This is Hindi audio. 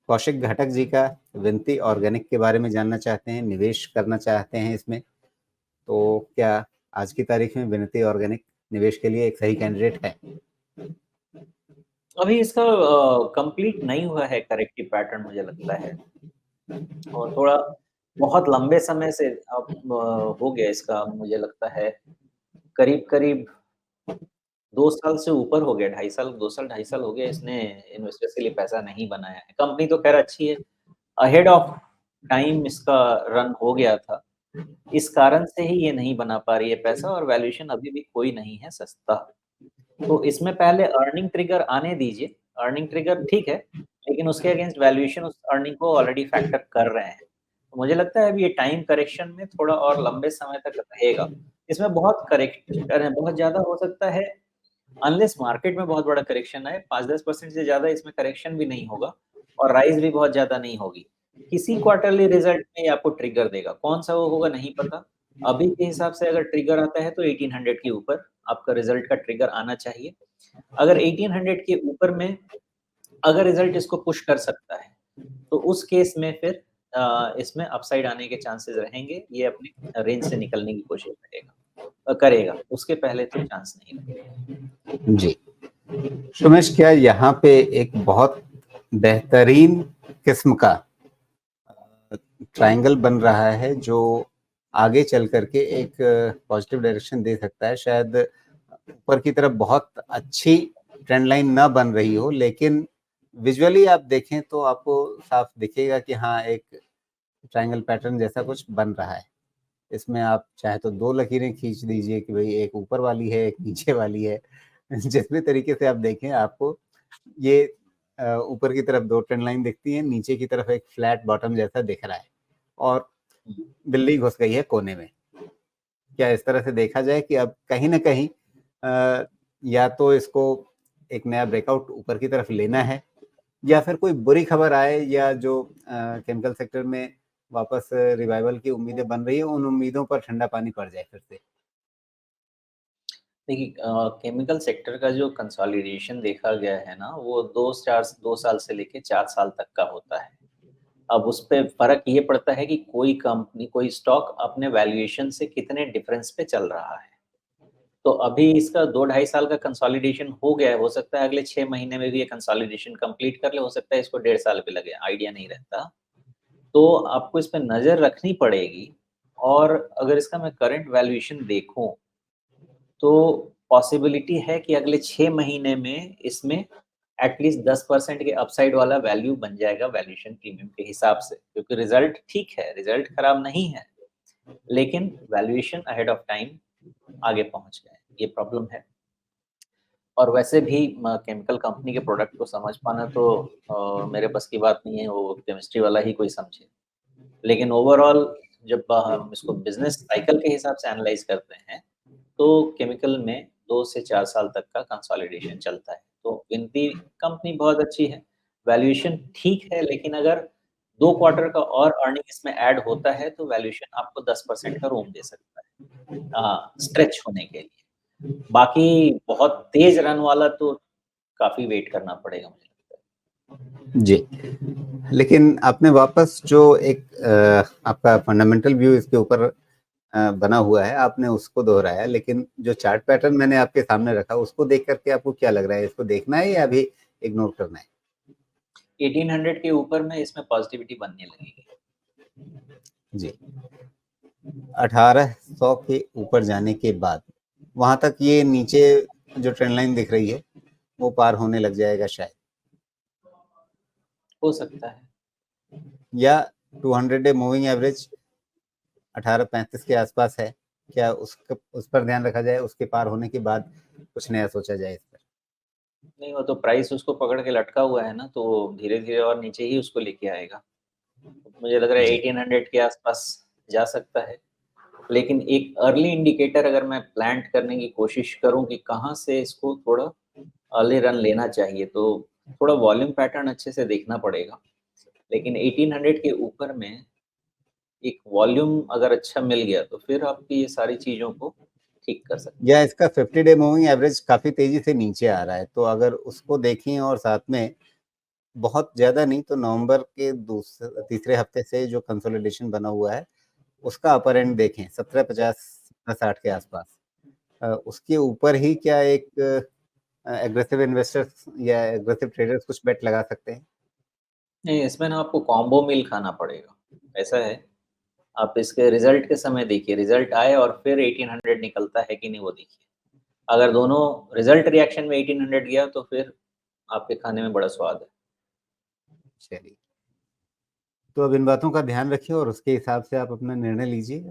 कौशिक घटक जी का विनती ऑर्गेनिक के बारे में जानना चाहते हैं, निवेश करना चाहते हैं इसमें, तो क्या आज की तारीख में विनती ऑर्गेनिक निवेश के लिए एक सही कैंडिडेट है? अभी इसका कंप्लीट नहीं हुआ है करेक्टिव पैटर्न मुझे लगता है और थोड़ा बहुत लंबे समय से अब हो गया इसका मुझे लगता है करीब-करीब 2 साल से ऊपर हो गया, 2.5 साल 2 साल 2.5 साल हो गया इसने इन्वेस्टर्स के लिए पैसा नहीं बनाया है। कंपनी तो खैर अच्छी है, अहेड ऑफ टाइम इसका रन हो गया था। इस कारण से ही ये नहीं बना पा रही है पैसा और वैल्यूएशन अभी भी कोई नहीं है सस्ता। तो इसमें पहले अर्निंग ट्रिगर आने दीजिए, अर्निंग ट्रिगर ठीक है, लेकिन उसके अगेंस्ट वैल्यूएशन उस अर्निंग को ऑलरेडी फैक्टर कर रहे हैं। तो मुझे लगता है अभी ये टाइम करेक्शन में थोड़ा और लंबे समय तक रहेगा। इसमें बहुत ज़्यादा हो सकता है अनलेस मार्केट में बहुत बड़ा करेक्शन आए, 5-10% से ज़्यादा इसमें करेक्शन भी नहीं होगा और राइज़ भी बहुत ज़्यादा नहीं होगी। किसी क्वार्टरली रिज़ल्ट में ये आपको ट्रिगर देगा, कौन-सा वो होगा नहीं पता। अभी के हिसाब से अगर ट्रिगर आता है तो 1800 के ऊपर आपका रिज़ल्ट का ट्रिगर आना चाहिए। अगर 1800 के ऊपर में अगर रिज़ल्ट इसको पुश कर सकता है, तो उस केस में फिर इसमें अपसाइड आने के चांसेस रहेंगे, ये अपनी रेंज से निकलने की कोशिश करेगा, उसके पहले तो चांस नहीं रहेगा। जी। सुमेश, क्या यहाँ पे एक बहुत बेहतरीन किस्म का ट्रायंगल बन रहा है जो आगे चल करके एक पॉजिटिव डायरेक्शन दे सकता है? शायद ऊपर की तरफ बहुत अच्छी ट्रेंड लाइन ना बन रही हो, लेकिन विजुअली आप देखें तो आपको साफ दिखेगा कि हाँ, एक ट्रायंगल पैटर्न जैसा कुछ बन रहा है। इसमें आप चाहे तो 2 लकीरें खींच दीजिए कि भई एक ऊपर वाली है, एक नीचे वाली है। जिस भी तरीके से आप देखें, आपको ये ऊपर की तरफ 2 ट्रेंड लाइन दिखती हैं, नीचे की तरफ एक फ्लैट बॉटम जैसा दिख रहा है और बिल्ली घुस गई है कोने में। क्या इस तरह से देखा जाए कि अब कहीं न कहीं या तो इसको एक नया ब्रेकआउट ऊपर की तरफ लेना है या फिर कोई बुरी खबर आए या जो केमिकल सेक्टर में वापस रिवाइवल की उम्मीदें बन रही हैं, उन उम्मीदों पर ठंडा पानी पड़ जाए फिर से? देखिए केमिकल सेक्टर का जो कंसोलिडेशन देखा गया है ना, वो 2 साल से लेके 4 साल तक का होता है। अब उसपे फ़र्क ये पड़ता है कि कोई कंपनी, कोई स्टॉक अपने वैल्यूएशन से कितने डिफरेंस पे चल रहा है। तो अभी इसका 2 ढाई साल का कंसोलिडेशन हो गया है, हो सकता है अगले 6 महीने में भी ये कंसोलिडेशन कंप्लीट कर ले, हो सकता है इसको 1.5 साल भी लगे, आइडिया नहीं रहता। तो आपको इस पे नज़र रखनी पड़ेगी और अगर इसका मैं करंट वैल्यूएशन देखूँ तो पॉसिबिलिटी है कि अगले 6 महीने में इसमें एटलीस्ट 10% के अपसाइड वाला वैल्यू बन जाएगा वैल्यूएशन प्रीमियम के हिसाब से, क्योंकि रिज़ल्ट ठीक है, रिज़ल्ट खराब नहीं है, लेकिन वैल्यूएशन अहेड ऑफ टाइम आगे पहुँच गए, ये प्रॉब्लम है। और वैसे भी म केमिकल कंपनी के प्रोडक्ट को समझ पाना तो मेरे बस की बात नहीं है, वो केमिस्ट्री वाला ही कोई समझे। लेकिन ओवरऑल जब हम इसको बिज़नेस साइकिल के हिसाब से एनालाइज़ करते हैं, तो केमिकल में 2 से 4 साल तक का कंसोलिडेशन चलता है। तो विनती कंपनी बहुत अच्छी है, वैल्यूएशन ठीक है, लेकिन अगर 2 क्वार्टर का और अर्निंग इसमें ऐड होता है, तो वैल्यूएशन आपको 10% का रूम दे सकता है स्ट्रेच होने के लिए। बाकी बहुत तेज़ रन वाला तो काफ़ी वेट करना पड़ेगा मुझे लगता है। जी। लेकिन आपने वापस जो एक आपका फंडामेंटल व्यू इसके ऊपर बना हुआ है, आपने उसको दोहराया, लेकिन जो चार्ट पैटर्न मैंने आपके सामने रखा, उसको देख कर के आपको क्या लग रहा है? इसको देखना है या अभी इग्नोर करना है? 1800 के ऊपर में इसमें पॉज़िटिविटी बनने लगेगी। जी। 1800 के ऊपर जाने के बाद, वहाँ तक ये नीचे जो ट्रेंड लाइन दिख रही है, वो पार होने लग जाएगा शायद। हो सकता है। या 200 डे मूविंग एवरेज 1835 के आसपास है, क्या उस पर ध्यान रखा जाए, उसके पार होने के बाद कुछ नया सोचा जाए इस पर? नहीं, वो तो प्राइस उसको पकड़ के लटका हुआ है ना, तो धीरे-धीरे और नीचे ही उसको लेके आएगा। मुझे लग रहा है जी। 1800 के आसपास जा सकता है। लेकिन एक अर्ली इंडिकेटर अगर मैं प्लांट करने की कोशिश करूँ कि कहाँ से इसको थोड़ा अर्ली रन लेना चाहिए, तो थोड़ा वॉल्यूम पैटर्न अच्छे से देखना पड़ेगा। लेकिन 1800 के ऊपर में एक वॉल्यूम अगर अच्छा मिल गया, तो फिर आपकी ये सारी चीज़ों को ठीक कर सकते या हैं। इसका 50 डे मूविंग एवरेज काफ़ी तेज़ी से नीचे आ रहा है, तो अगर उसको देखें और साथ में बहुत ज़्यादा नहीं तो नवंबर के तीसरे हफ्ते से जो कंसोलिडेशन बना हुआ है, उसका अपर एंड देखें 1750 60 के आसपास। उसके ऊपर ही क्या एक एग्रेसिव इन्वेस्टर्स या एग्रेसिव ट्रेडर्स कुछ बेट लगा सकते हैं? नहीं, इसमें ना आपको कॉम्बो मील खाना पड़ेगा। ऐसा है, आप इसके रिज़ल्ट के समय देखिए, रिज़ल्ट आए और फिर 1800 निकलता है कि नहीं वो देखिए। अगर दोनों रिज़ल्ट रिएक्शन में 1800 गया तो फिर आपके खाने में बड़ा स्वाद है। चलिए, तो अब इन बातों का ध्यान रखिए और उसके हिसाब से आप अपना निर्णय लीजिए।